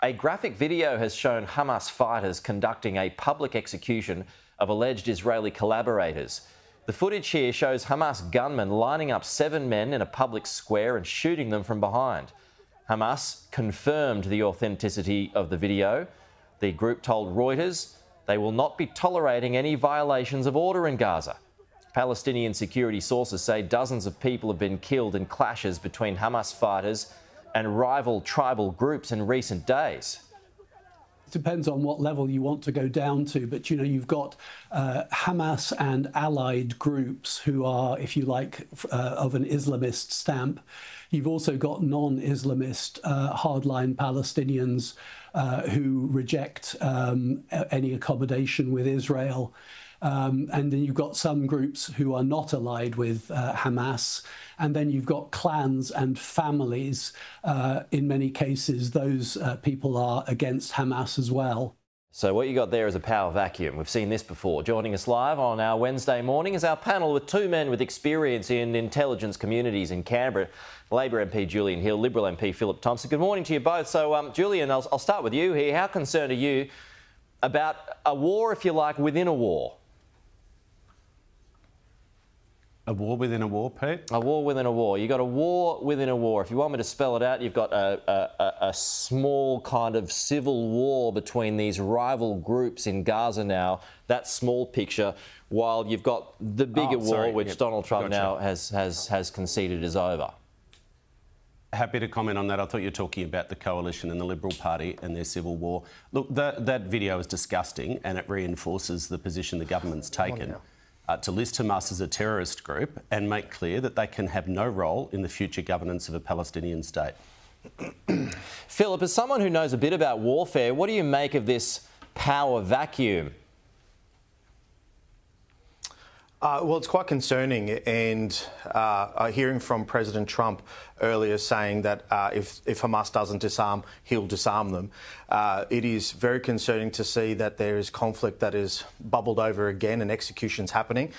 A graphic video has shown Hamas fighters conducting a public execution of alleged Israeli collaborators. The footage here shows Hamas gunmen lining up 7 men in a public square and shooting them from behind. Hamas confirmed the authenticity of the video. The group told Reuters they will not be tolerating any violations of order in Gaza. Palestinian security sources say dozens of people have been killed in clashes between Hamas fighters and rival tribal groups in recent days. It depends on what level you want to go down to, but you've got Hamas and allied groups who are, if you like, of an Islamist stamp. You've also got non-Islamist hardline Palestinians who reject any accommodation with Israel. And then you've got some groups who are not allied with Hamas. And then you've got clans and families. In many cases, those people are against Hamas as well. So what you got there is a power vacuum. We've seen this before. Joining us live on our Wednesday morning is our panel with 2 men with experience in intelligence communities in Canberra. Labor MP Julian Hill, Liberal MP Philip Thompson. Good morning to you both. So, Julian, I'll start with you here. How concerned are you about a war, if you like, within a war? A war within a war, Pete? A war within a war. You've got a war within a war. If you want me to spell it out, you've got a small kind of civil war between these rival groups in Gaza now, that small picture, while you've got the bigger war, which Donald Trump now has conceded is over. Happy to comment on that. I thought you were talking about the coalition and the Liberal Party and their civil war. Look, that video is disgusting and it reinforces the position the government's taken. To list Hamas as a terrorist group and make clear that they can have no role in the future governance of a Palestinian state. Philip, as someone who knows a bit about warfare, what do you make of this power vacuum? Well, it's quite concerning, and hearing from President Trump earlier saying that if Hamas doesn't disarm, he'll disarm them. It is very concerning to see that there is conflict that is bubbled over again and executions happening.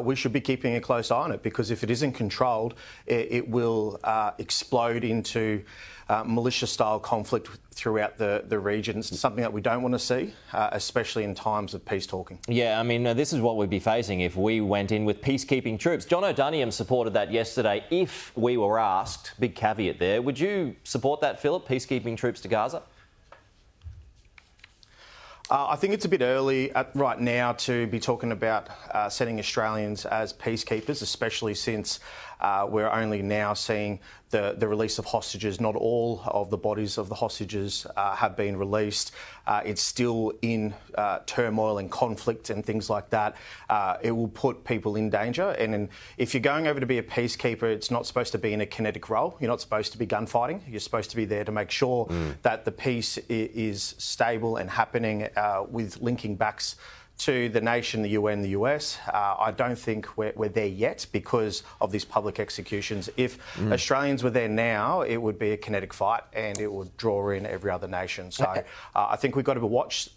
We should be keeping a close eye on it, because if it isn't controlled, it will explode into militia-style conflict throughout the region. It's something that we don't want to see, especially in times of peace talking. Yeah, I mean, this is what we'd be facing if we went in with peacekeeping troops. John O'Doniam supported that yesterday if we were asked. Big caveat there. Would you support that, Philip, peacekeeping troops to Gaza? I think it's a bit early right now to be talking about sending Australians as peacekeepers, especially since we're only now seeing the release of hostages. Not all of the bodies of the hostages have been released. It's still in turmoil and conflict and things like that. It will put people in danger. And if you're going over to be a peacekeeper, it's not supposed to be in a kinetic role. You're not supposed to be gunfighting. You're supposed to be there to make sure that the peace is stable and happening with linking backs to the nation, the UN, the US. I don't think we're there yet because of these public executions. If Australians were there now, it would be a kinetic fight and it would draw in every other nation. So I think we've got to watch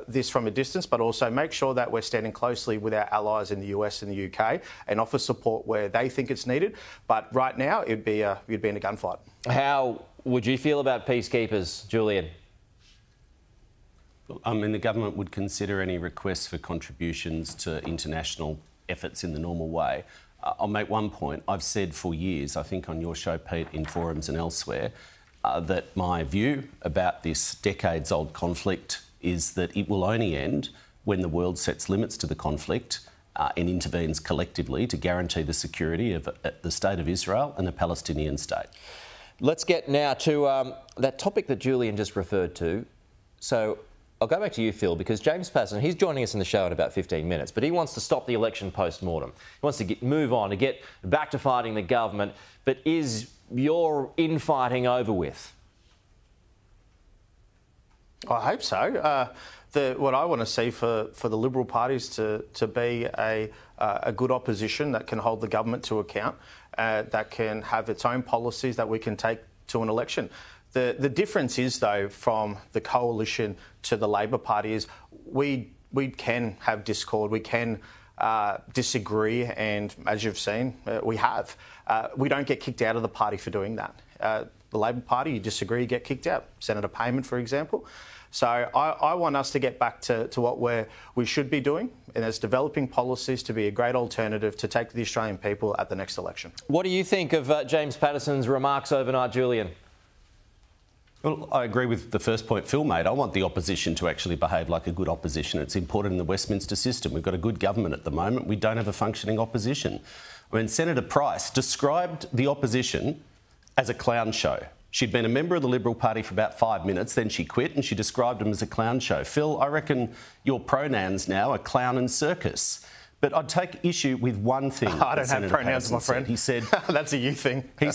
this from a distance, but also make sure that we're standing closely with our allies in the US and the UK and offer support where they think it's needed. But right now, you'd be in a gunfight. How would you feel about peacekeepers, Julian? I mean, the government would consider any requests for contributions to international efforts in the normal way. I'll make one point. I've said for years, I think on your show, Pete, in forums and elsewhere, that my view about this decades-old conflict is that it will only end when the world sets limits to the conflict and intervenes collectively to guarantee the security of the State of Israel and the Palestinian state. Let's get now to that topic that Julian just referred to. So I'll go back to you, Phil, because James Paterson, he's joining us in the show in about 15 minutes, but he wants to stop the election post-mortem. He wants to move on, to get back to fighting the government. But is your infighting over with? I hope so. What I want to see for the Liberal parties to be a good opposition that can hold the government to account, that can have its own policies that we can take to an election. The difference is, though, from the coalition to the Labor Party is we can have discord, we can disagree, and as you've seen, we have. We don't get kicked out of the party for doing that. the Labor Party, you disagree, you get kicked out. Senator Payman, for example. So I want us to get back to what we should be doing, and that's developing policies to be a great alternative to take to the Australian people at the next election. What do you think of James Patterson's remarks overnight, Julian? Well, I agree with the first point Phil made. I want the opposition to actually behave like a good opposition. It's important in the Westminster system. We've got a good government at the moment. We don't have a functioning opposition. I mean, Senator Price described the opposition as a clown show. She'd been a member of the Liberal Party for about 5 minutes, then she quit and she described them as a clown show. Phil, I reckon your pronouns now are clown and circus. But I'd take issue with one thing. I don't have pronouns, my friend. He said... That's a you thing. He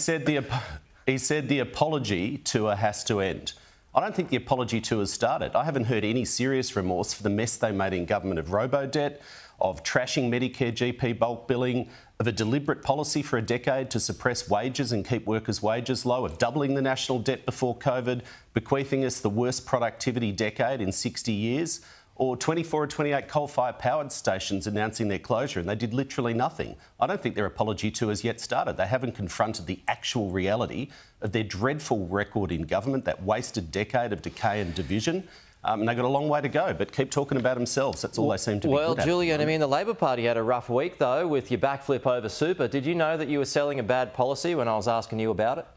said the apology tour has to end. I don't think the apology tour has started. I haven't heard any serious remorse for the mess they made in government of robo-debt, of trashing Medicare GP bulk billing, of a deliberate policy for a decade to suppress wages and keep workers' wages low, of doubling the national debt before COVID, bequeathing us the worst productivity decade in 60 years, or 24 or 28 coal-fired power stations announcing their closure, and they did literally nothing. I don't think their apology tour has yet started. They haven't confronted the actual reality of their dreadful record in government, that wasted decade of decay and division. And they've got a long way to go, but keep talking about themselves. That's all they seem to be good at. Well, Julian, I mean, the Labor Party had a rough week, though, with your backflip over super. Did you know that you were selling a bad policy when I was asking you about it?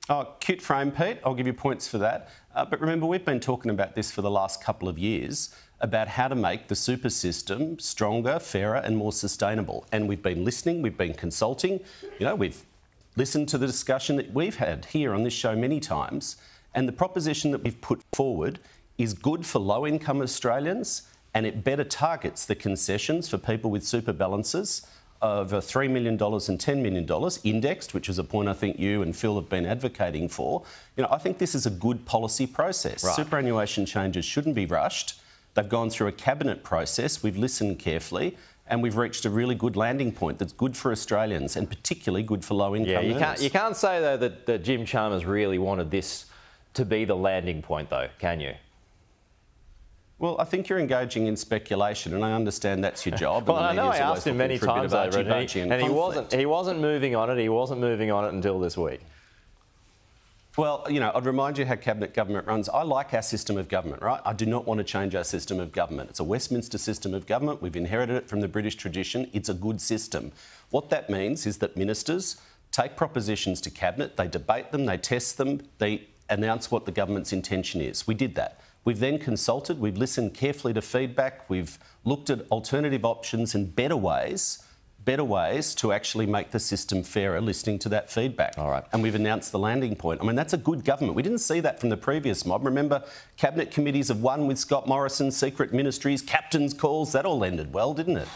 Oh, cute frame, Pete. I'll give you points for that. But remember, we've been talking about this for the last couple of years, about how to make the super system stronger, fairer and more sustainable. And we've been listening, we've been consulting. You know, we've listened to the discussion that we've had here on this show many times. And the proposition that we've put forward is good for low-income Australians, and it better targets the concessions for people with super balances of $3 million and $10 million indexed, which is a point I think you and Phil have been advocating for. You know, I think this is a good policy process. Right. Superannuation changes shouldn't be rushed. They've gone through a cabinet process. We've listened carefully. And we've reached a really good landing point that's good for Australians and particularly good for low-income earners. You can't say, though, that Jim Chalmers really wanted this to be the landing point, though, can you? Well, I think you're engaging in speculation, and I understand that's your job. Well, I know I asked him many times over it, and he wasn't moving on it. He wasn't moving on it until this week. Well, you know, I'd remind you how cabinet government runs. I like our system of government, right? I do not want to change our system of government. It's a Westminster system of government. We've inherited it from the British tradition. It's a good system. What that means is that ministers take propositions to cabinet, they debate them, they test them, they announce what the government's intention is. We did that. We've then consulted, we've listened carefully to feedback, we've looked at alternative options and better ways to actually make the system fairer, listening to that feedback. All right. And we've announced the landing point. I mean, that's a good government. We didn't see that from the previous mob. Remember, cabinet committees of one with Scott Morrison, secret ministries, captain's calls, that all ended well, didn't it?